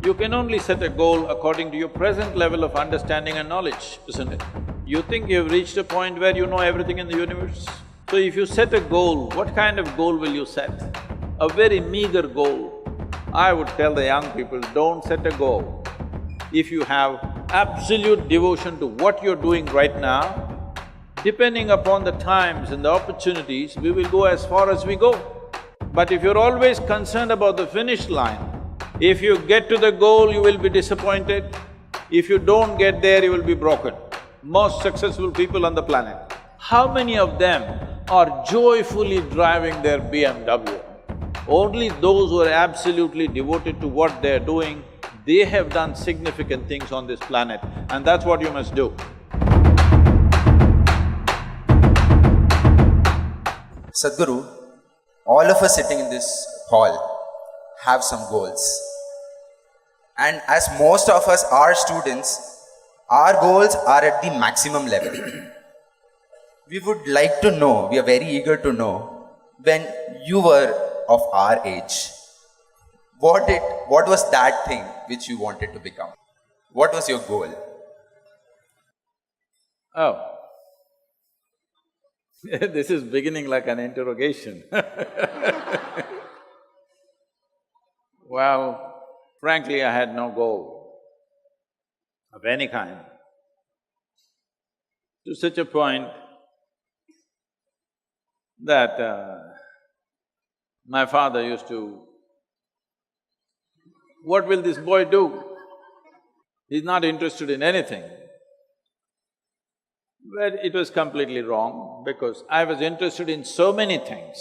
You can only set a goal according to your present level of understanding and knowledge, isn't it? You think you've reached a point where you know everything in the universe? So if you set a goal, what kind of goal will you set? A very meager goal. I would tell the young people, don't set a goal. If you have absolute devotion to what you're doing right now, depending upon the times and the opportunities, we will go as far as we go. But if you're always concerned about the finish line, if you get to the goal, you will be disappointed. If you don't get there, you will be broken. Most successful people on the planet, how many of them are joyfully driving their BMW? Only those who are absolutely devoted to what they're doing, they have done significant things on this planet, and that's what you must do. Sadhguru, all of us sitting in this hall have some goals. And as most of us are students, our goals are at the maximum level. We would like to know, we are very eager to know, when you were of our age, what was that thing which you wanted to become? What was your goal? Oh, this is beginning like an interrogation. Well, frankly, I had no goal of any kind. To such a point that my father used to, what will this boy do? He's not interested in anything. But it was completely wrong because I was interested in so many things.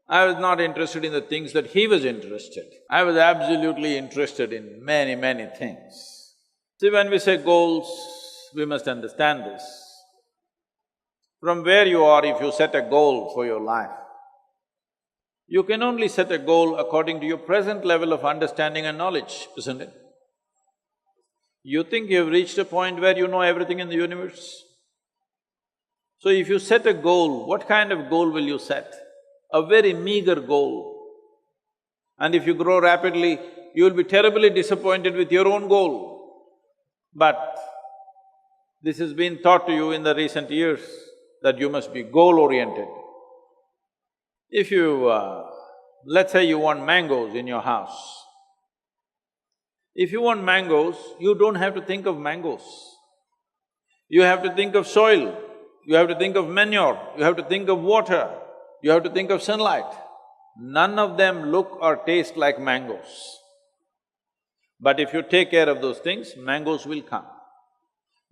I was not interested in the things that he was interested. I was absolutely interested in many, many things. See, when we say goals, we must understand this. From where you are, if you set a goal for your life, you can only set a goal according to your present level of understanding and knowledge, isn't it? You think you've reached a point where you know everything in the universe? So if you set a goal, what kind of goal will you set? A very meager goal. And if you grow rapidly, you will be terribly disappointed with your own goal. But this has been taught to you in the recent years that you must be goal-oriented. If you… let's say you want mangoes in your house. If you want mangoes, you don't have to think of mangoes. You have to think of soil, you have to think of manure, you have to think of water, you have to think of sunlight. None of them look or taste like mangoes. But if you take care of those things, mangoes will come.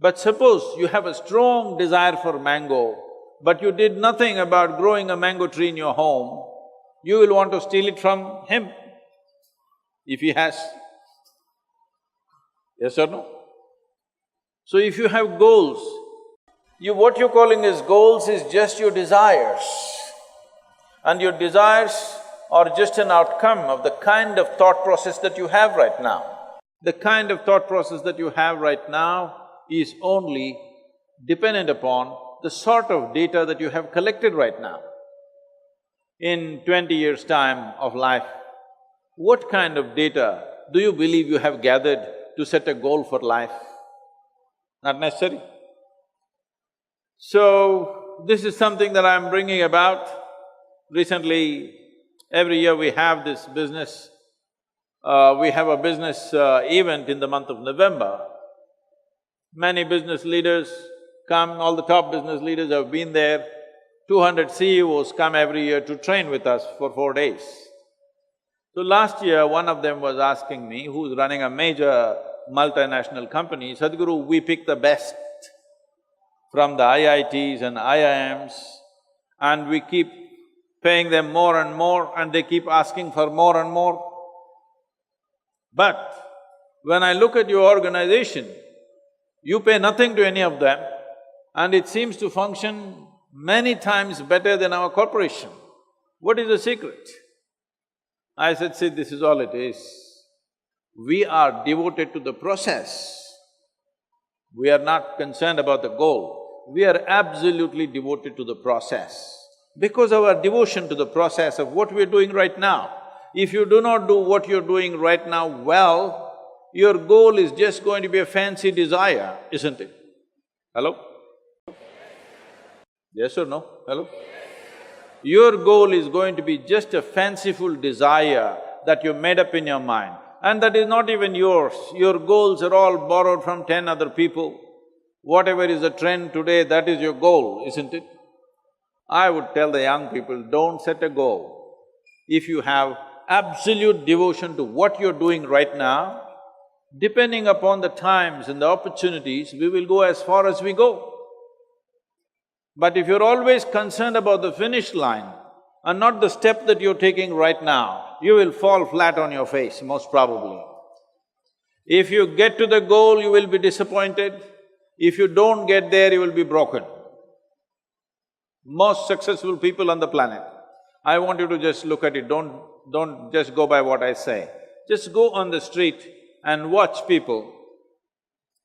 But suppose you have a strong desire for mango, but you did nothing about growing a mango tree in your home, you will want to steal it from him, if he has. Yes or no? So if you have goals, what you're calling as goals is just your desires. And your desires are just an outcome of the kind of thought process that you have right now. The kind of thought process that you have right now is only dependent upon the sort of data that you have collected right now. In 20 years' time of life, what kind of data do you believe you have gathered to set a goal for life? Not necessary. So, this is something that I'm bringing about. Recently, every year we have this business, we have a business event in the month of November. Many business leaders come, all the top business leaders have been there. 200 CEOs come every year to train with us for 4 days. So last year, one of them was asking me, who's running a major multinational company, Sadhguru, we pick the best from the IITs and IIMs and we keep paying them more and they keep asking for more and more. But when I look at your organization, you pay nothing to any of them and it seems to function many times better than our corporation. What is the secret? I said, see, this is all it is. We are devoted to the process. We are not concerned about the goal. We are absolutely devoted to the process. Because of our devotion to the process of what we're doing right now, if you do not do what you're doing right now well, your goal is just going to be a fancy desire, isn't it? Hello? Yes or no? Hello? Your goal is going to be just a fanciful desire that you made up in your mind, and that is not even yours. Your goals are all borrowed from 10 other people. Whatever is the trend today, that is your goal, isn't it? I would tell the young people, don't set a goal. If you have absolute devotion to what you're doing right now, depending upon the times and the opportunities, we will go as far as we go. But if you're always concerned about the finish line and not the step that you're taking right now, you will fall flat on your face, most probably. If you get to the goal, you will be disappointed. If you don't get there, you will be broken. Most successful people on the planet, I want you to just look at it, don't just go by what I say. Just go on the street and watch people.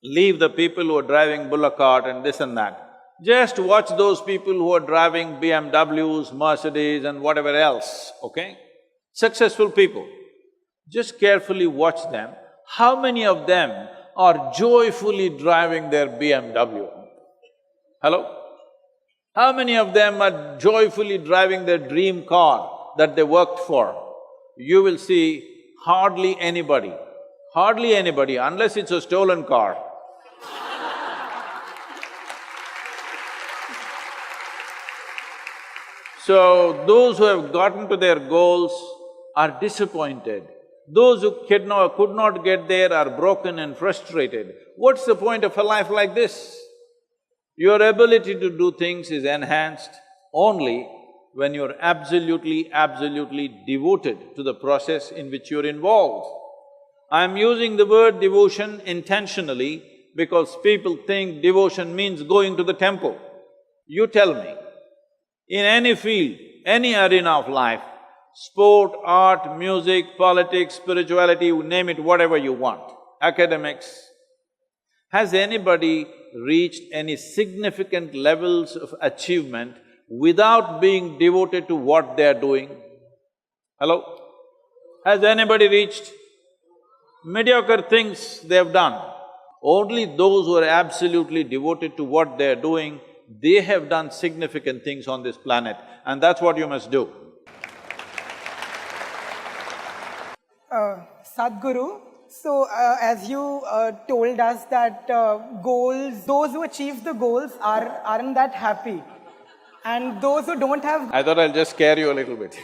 Leave the people who are driving bullock cart and this and that. Just watch those people who are driving BMWs, Mercedes and whatever else, okay? Successful people. Just carefully watch them. How many of them are joyfully driving their BMW? Hello? How many of them are joyfully driving their dream car that they worked for? You will see hardly anybody, unless it's a stolen car. So, those who have gotten to their goals are disappointed. Those who could not get there are broken and frustrated. What's the point of a life like this? Your ability to do things is enhanced only when you're absolutely devoted to the process in which you're involved. I'm using the word devotion intentionally because people think devotion means going to the temple. You tell me, in any field, any arena of life, sport, art, music, politics, spirituality, you name it, whatever you want, academics, has anybody reached any significant levels of achievement without being devoted to what they're doing? Hello? Has anybody reached? Mediocre things they've done. Only those who are absolutely devoted to what they're doing, they have done significant things on this planet, and that's what you must do. Sadhguru, so as you told us that goals, those who achieve the goals aren't that happy, and those who don't have… I thought I'll just scare you a little bit.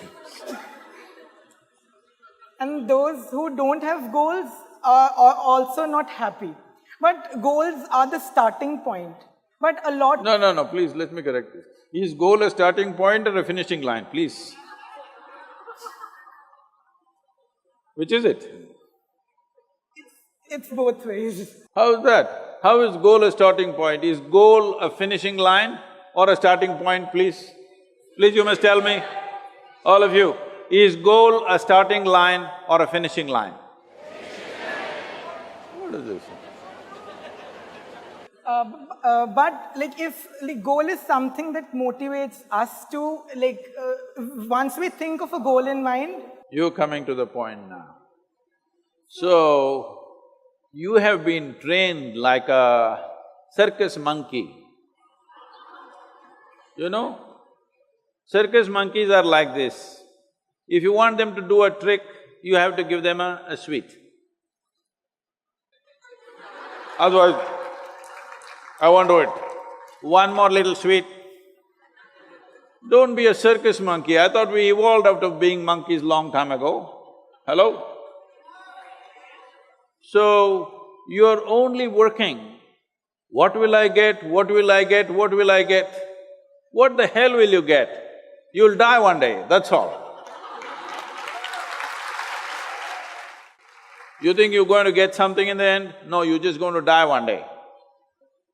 And those who don't have goals are also not happy. But goals are the starting point. But a lot… No, please, let me correct this. Is goal a starting point or a finishing line, please? Which is it? It's both ways. How is that? How is goal a starting point? Is goal a finishing line or a starting point, please? Please, you must tell me, all of you, is goal a starting line or a finishing line? What is this? But like if goal is something that motivates us to once we think of a goal in mind… You're coming to the point now. So, you have been trained like a circus monkey. You know? Circus monkeys are like this. If you want them to do a trick, you have to give them a sweet. Otherwise, I won't do it. One more little sweet. Don't be a circus monkey. I thought we evolved out of being monkeys long time ago. Hello? So, you're only working. What will I get? What will I get? What will I get? What the hell will you get? You'll die one day, that's all. You think you're going to get something in the end? No, you're just going to die one day.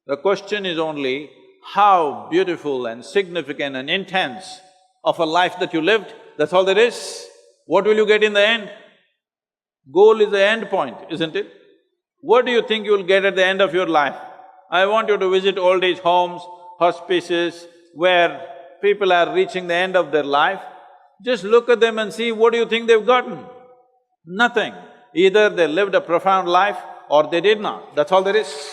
The question is only how beautiful and significant and intense of a life that you lived, that's all there is. What will you get in the end? Goal is the end point, isn't it? What do you think you'll get at the end of your life? I want you to visit old age homes, hospices, where people are reaching the end of their life. Just look at them and see what do you think they've gotten? Nothing. Either they lived a profound life or they did not, that's all there is.